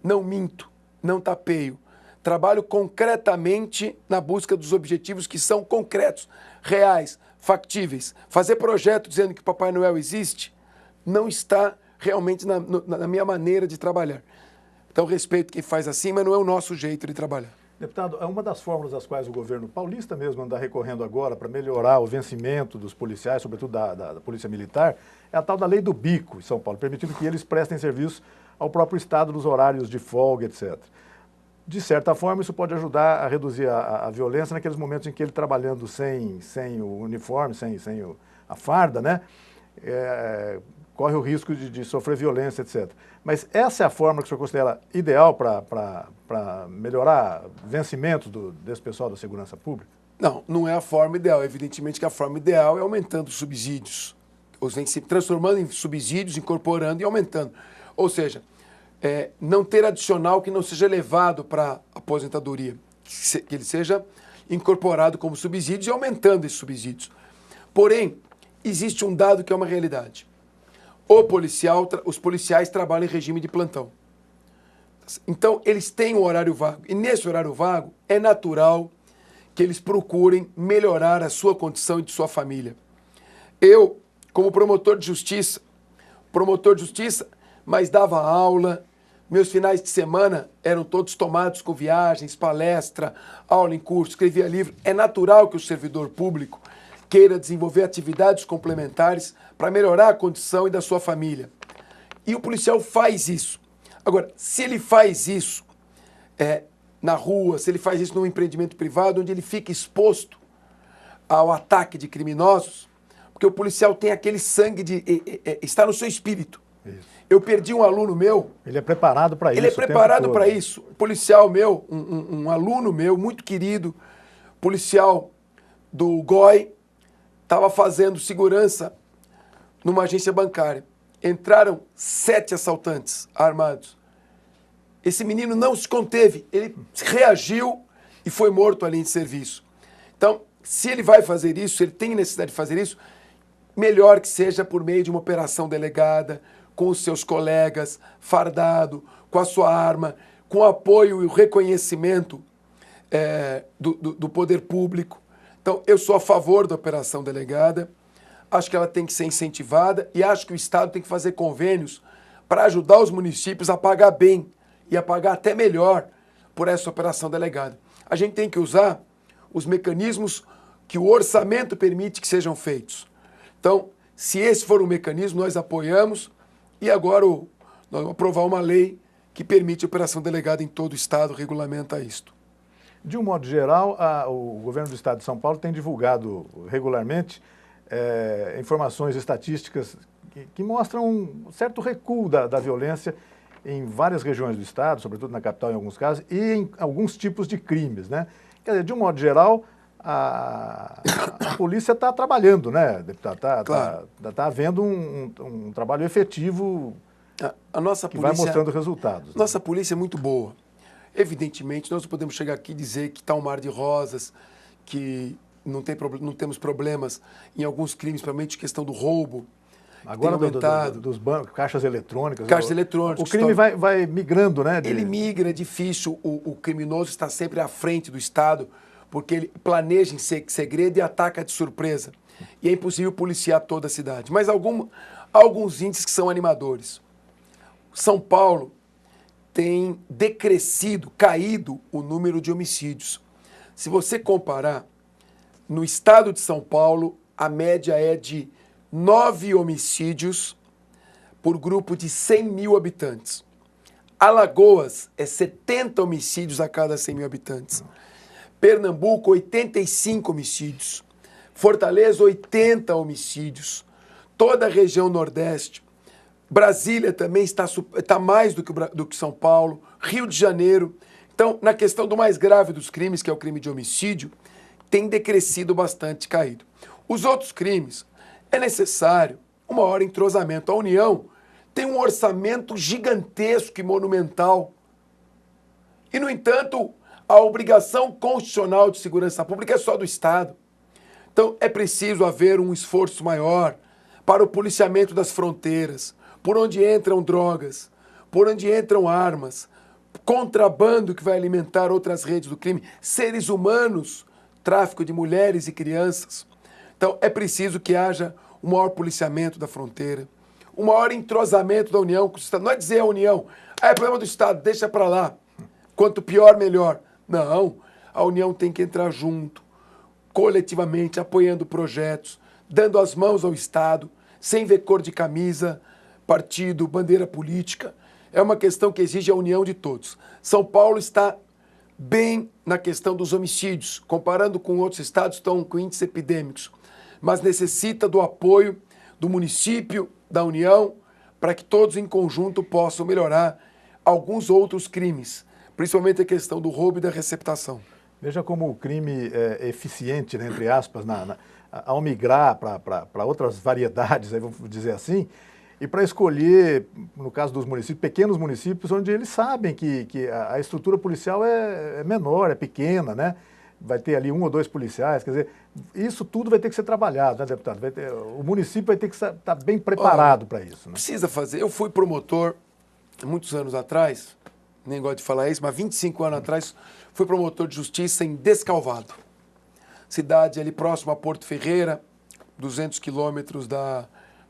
não minto, não tapeio. Trabalho concretamente na busca dos objetivos que são concretos, reais, factíveis. Fazer projeto dizendo que Papai Noel existe não está realmente na minha maneira de trabalhar. Então, respeito quem faz assim, mas não é o nosso jeito de trabalhar. Deputado, é uma das fórmulas das quais o governo paulista mesmo anda recorrendo agora para melhorar o vencimento dos policiais, sobretudo da Polícia Militar, é a tal da lei do bico em São Paulo, permitindo que eles prestem serviço ao próprio Estado nos horários de folga, etc. De certa forma, isso pode ajudar a reduzir a violência naqueles momentos em que ele, trabalhando sem o uniforme, sem a farda, né, corre o risco de sofrer violência, etc. Mas essa é a forma que o senhor considera ideal para melhorar vencimento desse pessoal da segurança pública? Não, não é a forma ideal. Evidentemente que a forma ideal é aumentando os subsídios, transformando em subsídios, incorporando e aumentando. Ou seja, não ter adicional que não seja levado para a aposentadoria, que ele seja incorporado como subsídios e aumentando esses subsídios. Porém, existe um dado que é uma realidade. Os policiais trabalham em regime de plantão. Então, eles têm um horário vago. E nesse horário vago, é natural que eles procurem melhorar a sua condição e de sua família. Eu, como promotor de justiça, mas dava aula, meus finais de semana eram todos tomados com viagens, palestra, aula em curso, escrevia livro. É natural que o servidor público queira desenvolver atividades complementares para melhorar a condição e da sua família. E o policial faz isso. Agora, se ele faz isso na rua, se ele faz isso num empreendimento privado, onde ele fica exposto ao ataque de criminosos, porque o policial tem aquele sangue está no seu espírito. Isso. Eu perdi um aluno meu. Ele é preparado para isso. Ele é preparado para isso. Policial meu, um aluno meu, muito querido, policial do GOI, estava fazendo segurança numa agência bancária. Entraram 7 assaltantes armados. Esse menino não se conteve, ele reagiu e foi morto ali em serviço. Então, se ele vai fazer isso, se ele tem necessidade de fazer isso, melhor que seja por meio de uma operação delegada, com os seus colegas, fardado, com a sua arma, com o apoio e o reconhecimento do poder público. Então, eu sou a favor da operação delegada, acho que ela tem que ser incentivada e acho que o Estado tem que fazer convênios para ajudar os municípios a pagar bem e a pagar até melhor por essa operação delegada. A gente tem que usar os mecanismos que o orçamento permite que sejam feitos. Então, se esse for o mecanismo, nós apoiamos e agora nós vamos aprovar uma lei que permite a operação delegada em todo o Estado, regulamenta isto. De um modo geral, o governo do Estado de São Paulo tem divulgado regularmente informações estatísticas que mostram um certo recuo da violência em várias regiões do Estado, sobretudo na capital em alguns casos, e em alguns tipos de crimes, né? Quer dizer, de um modo geral, a polícia está trabalhando, né, deputado? Está havendo um trabalho efetivo a nossa que polícia, vai mostrando resultados. Nossa polícia é muito boa. Evidentemente, nós não podemos chegar aqui e dizer que está um mar de rosas, que não temos problemas em alguns crimes, principalmente questão do roubo. Agora dos bancos, caixas eletrônicas. Caixas eletrônicas. O crime vai migrando, né? Ele migra, é difícil. O criminoso está sempre à frente do Estado, porque ele planeja em segredo e ataca de surpresa. E é impossível policiar toda a cidade. Mas alguns índices que são animadores. São Paulo tem decrescido, caído o número de homicídios. Se você comparar, no estado de São Paulo, a média é de 9 homicídios por grupo de 100 mil habitantes. Alagoas é 70 homicídios a cada 100 mil habitantes. Pernambuco, 85 homicídios. Fortaleza, 80 homicídios. Toda a região Nordeste. Brasília também está mais do que São Paulo. Rio de Janeiro. Então, na questão do mais grave dos crimes, que é o crime de homicídio, tem decrescido bastante, caído. Os outros crimes, é necessário um maior entrosamento. A União tem um orçamento gigantesco e monumental. E, no entanto, a obrigação constitucional de segurança pública é só do Estado. Então, é preciso haver um esforço maior para o policiamento das fronteiras, por onde entram drogas, por onde entram armas, contrabando que vai alimentar outras redes do crime, seres humanos, tráfico de mulheres e crianças. Então, é preciso que haja um maior policiamento da fronteira, um maior entrosamento da União com o Estado. Não é dizer a União, é problema do Estado, deixa para lá. Quanto pior, melhor. Não, a União tem que entrar junto, coletivamente, apoiando projetos, dando as mãos ao Estado, sem ver cor de camisa, partido, bandeira política. É uma questão que exige a união de todos. São Paulo está bem na questão dos homicídios, comparando com outros estados, estão com índices epidêmicos, mas necessita do apoio do município, da União, para que todos em conjunto possam melhorar alguns outros crimes, principalmente a questão do roubo e da receptação. Veja como o crime é eficiente, né, entre aspas, ao migrar para outras variedades, aí vamos dizer assim, e para escolher, no caso dos municípios, pequenos municípios, onde eles sabem que a estrutura policial é menor, é pequena, né? Vai ter ali 1 ou 2 policiais, quer dizer, isso tudo vai ter que ser trabalhado, né, deputado? O município vai ter que estar bem preparado para isso. Né? Precisa fazer. Eu fui promotor, muitos anos atrás, nem gosto de falar isso, mas 25 anos atrás, fui promotor de justiça em Descalvado. Cidade ali próxima a Porto Ferreira, 200 quilômetros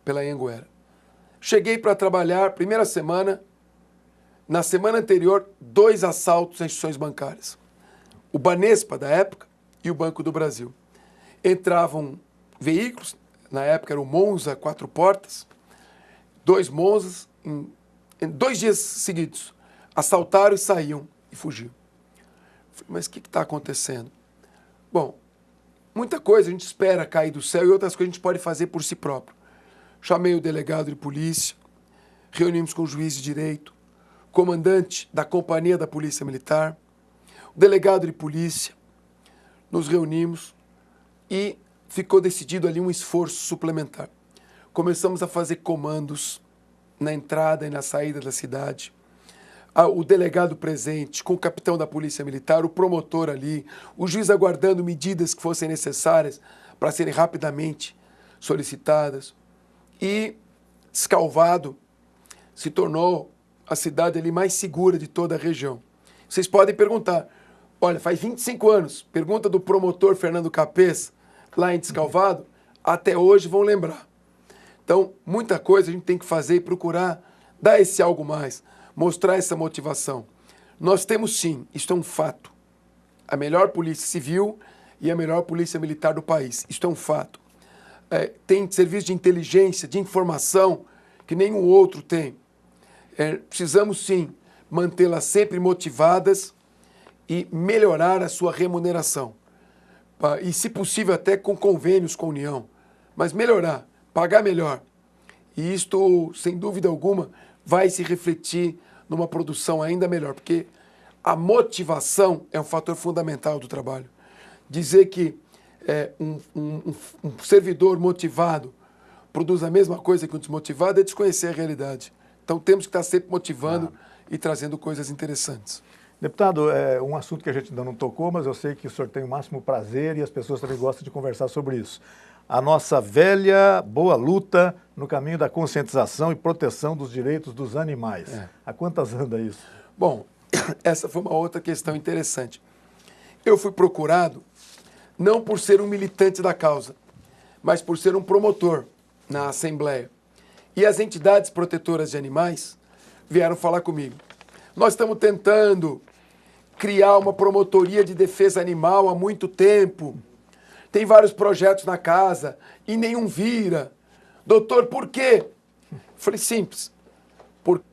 pela Anhanguera. Cheguei para trabalhar, primeira semana, na semana anterior, 2 assaltos a instituições bancárias. O Banespa, da época, e o Banco do Brasil. Entravam veículos, na época era o Monza 4 portas, 2 Monzas, em 2 dias seguidos, assaltaram e saíam e fugiam. Falei, mas o que está acontecendo? Bom, muita coisa a gente espera cair do céu e outras coisas a gente pode fazer por si próprio. Chamei o delegado de polícia, reunimos com o juiz de direito, comandante da companhia da Polícia Militar, o delegado de polícia, nos reunimos e ficou decidido ali um esforço suplementar. Começamos a fazer comandos na entrada e na saída da cidade. O delegado presente, com o capitão da Polícia Militar, o promotor ali, o juiz aguardando medidas que fossem necessárias para serem rapidamente solicitadas. E Descalvado se tornou a cidade ali mais segura de toda a região. Vocês podem perguntar, olha, faz 25 anos, pergunta do promotor Fernando Capês, lá em Descalvado, até hoje vão lembrar. Então, muita coisa a gente tem que fazer e procurar dar esse algo mais, mostrar essa motivação. Nós temos sim, isto é um fato, a melhor polícia civil e a melhor polícia militar do país. Isto é um fato. Tem serviço de inteligência, de informação, que nenhum outro tem. Precisamos, sim, mantê-las sempre motivadas e melhorar a sua remuneração. E, se possível, até com convênios com a União. Mas melhorar, pagar melhor. E isto, sem dúvida alguma, vai se refletir numa produção ainda melhor, porque a motivação é um fator fundamental do trabalho. Dizer que um servidor motivado produz a mesma coisa que um desmotivado é desconhecer a realidade. Então temos que estar sempre motivando e trazendo coisas interessantes. Deputado, é um assunto que a gente ainda não tocou, mas eu sei que o senhor tem o máximo prazer e as pessoas também gostam de conversar sobre isso. A nossa velha, boa luta no caminho da conscientização e proteção dos direitos dos animais. Há quantas anda isso? Bom, essa foi uma outra questão interessante. Eu fui procurado não por ser um militante da causa, mas por ser um promotor na Assembleia. E as entidades protetoras de animais vieram falar comigo. Nós estamos tentando criar uma promotoria de defesa animal há muito tempo. Tem vários projetos na casa e nenhum vira. Doutor, por quê? Eu falei, simples. Porque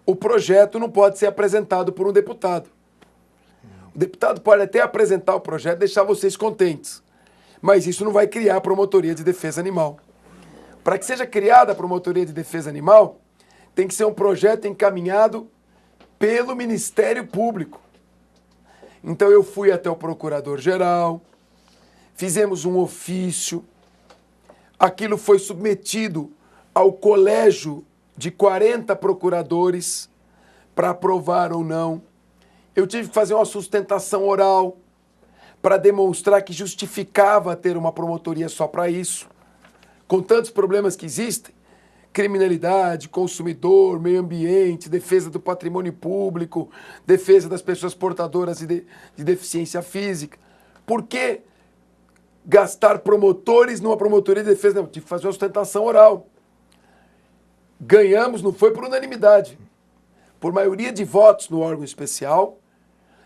o projeto não pode ser apresentado por um deputado. O deputado pode até apresentar o projeto e deixar vocês contentes. Mas isso não vai criar a promotoria de defesa animal. Para que seja criada a promotoria de defesa animal, tem que ser um projeto encaminhado pelo Ministério Público. Então eu fui até o Procurador-Geral, fizemos um ofício, aquilo foi submetido ao colégio de 40 procuradores para aprovar ou não. Eu tive que fazer uma sustentação oral para demonstrar que justificava ter uma promotoria só para isso. Com tantos problemas que existem, criminalidade, consumidor, meio ambiente, defesa do patrimônio público, defesa das pessoas portadoras de deficiência física. Por que gastar promotores numa promotoria de defesa? Não, tive que fazer uma sustentação oral. Ganhamos, não foi por unanimidade, por maioria de votos no órgão especial.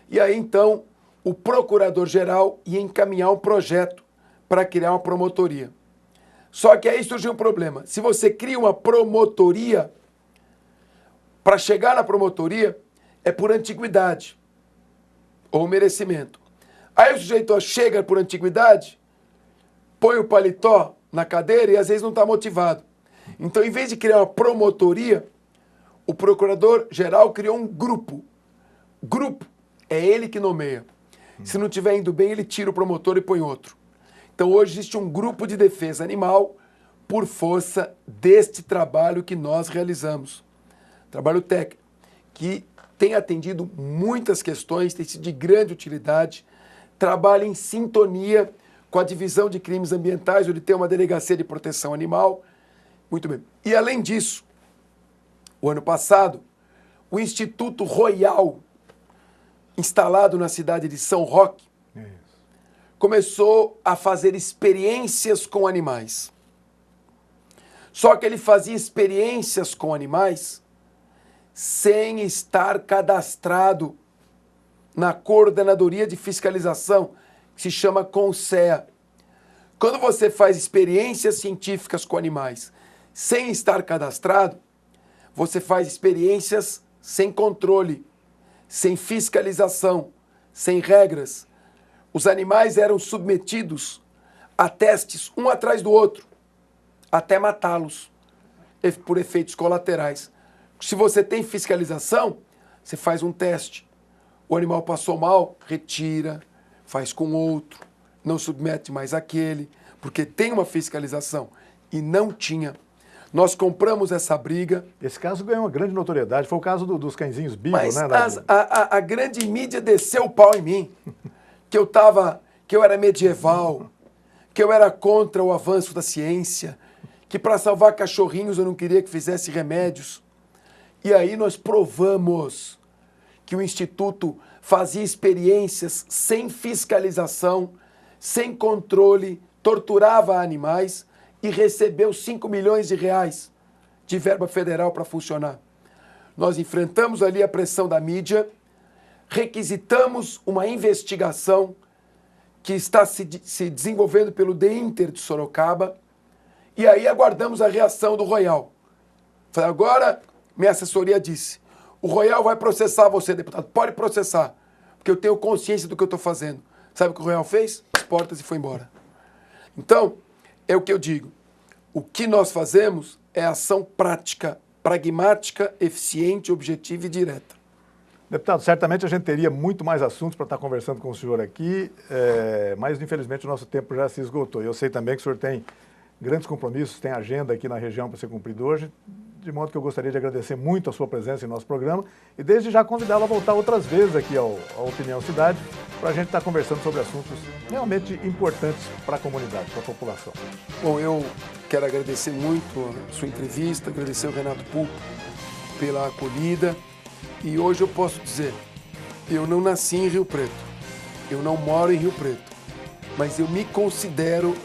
E aí, então, o Procurador-Geral ia encaminhar um projeto para criar uma promotoria. Só que aí surgiu um problema. Se você cria uma promotoria, para chegar na promotoria, é por antiguidade ou merecimento. Aí o sujeito chega por antiguidade, põe o paletó na cadeira e às vezes não está motivado. Então, em vez de criar uma promotoria, o Procurador-Geral criou um grupo. Grupo é ele que nomeia. Se não estiver indo bem, ele tira o promotor e põe outro. Então, hoje existe um grupo de defesa animal por força deste trabalho que nós realizamos. Trabalho técnico, que tem atendido muitas questões, tem sido de grande utilidade, trabalha em sintonia com a Divisão de Crimes Ambientais, onde tem uma delegacia de proteção animal. Muito bem. E, além disso, o ano passado, o Instituto Royal, instalado na cidade de São Roque, começou a fazer experiências com animais. Só que ele fazia experiências com animais sem estar cadastrado na Coordenadoria de Fiscalização, que se chama CONSEA. Quando você faz experiências científicas com animais sem estar cadastrado, você faz experiências sem controle, sem fiscalização, sem regras. Os animais eram submetidos a testes um atrás do outro, até matá-los, por efeitos colaterais. Se você tem fiscalização, você faz um teste. O animal passou mal, retira, faz com outro, não submete mais aquele, porque tem uma fiscalização. E não tinha. Nós compramos essa briga. Esse caso ganhou uma grande notoriedade. Foi o caso dos cãezinhos Beagle, mas né? A grande mídia desceu o pau em mim. Que eu era medieval, que eu era contra o avanço da ciência, que para salvar cachorrinhos eu não queria que fizesse remédios. E aí nós provamos que o Instituto fazia experiências sem fiscalização, sem controle, torturava animais e recebeu 5 milhões de reais de verba federal para funcionar. Nós enfrentamos ali a pressão da mídia, requisitamos uma investigação que está se desenvolvendo pelo The Inter de Sorocaba, e aí aguardamos a reação do Royal. Falei, agora minha assessoria disse, o Royal vai processar você, deputado, pode processar, porque eu tenho consciência do que eu estou fazendo. Sabe o que o Royal fez? As portas e foi embora. Então, é o que eu digo, o que nós fazemos é ação prática, pragmática, eficiente, objetiva e direta. Deputado, certamente a gente teria muito mais assuntos para estar conversando com o senhor aqui, mas infelizmente o nosso tempo já se esgotou. Eu sei também que o senhor tem grandes compromissos, tem agenda aqui na região para ser cumprido hoje, de modo que eu gostaria de agradecer muito a sua presença em nosso programa e desde já convidá-lo a voltar outras vezes aqui ao Opinião Cidade para a gente estar conversando sobre assuntos realmente importantes para a comunidade, para a população. Bom, eu quero agradecer muito a sua entrevista, agradecer ao Renato Pulpo pela acolhida. E hoje eu posso dizer, eu não nasci em Rio Preto, eu não moro em Rio Preto, mas eu me considero,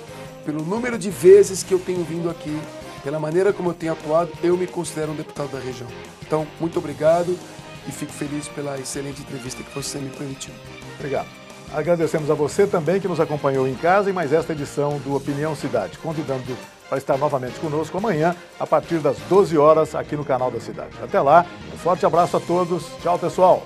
pelo número de vezes que eu tenho vindo aqui, pela maneira como eu tenho atuado, eu me considero um deputado da região. Então, muito obrigado e fico feliz pela excelente entrevista que você me permitiu. Obrigado. Agradecemos a você também que nos acompanhou em casa em mais esta edição do Opinião Cidade, convidando para estar novamente conosco amanhã, a partir das 12 horas, aqui no canal da Cidade. Até lá, um forte abraço a todos. Tchau, pessoal.